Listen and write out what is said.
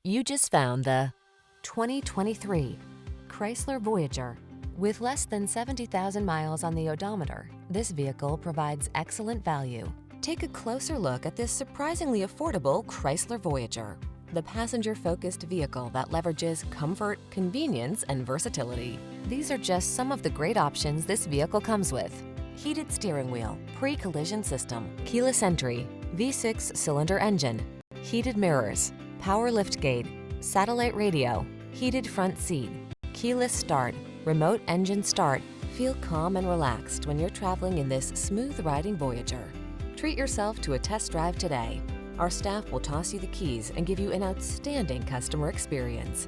You just found the 2023 Chrysler Voyager. With less than 70,000 miles on the odometer, this vehicle provides excellent value. Take a closer look at this surprisingly affordable Chrysler Voyager, the passenger-focused vehicle that leverages comfort, convenience, and versatility. These are just some of the great options this vehicle comes with: heated steering wheel, pre-collision system, keyless entry, V6 cylinder engine, heated mirrors, power liftgate, satellite radio, heated front seat, keyless start, remote engine start. Feel calm and relaxed when you're traveling in this smooth-riding Voyager. Treat yourself to a test drive today. Our staff will toss you the keys and give you an outstanding customer experience.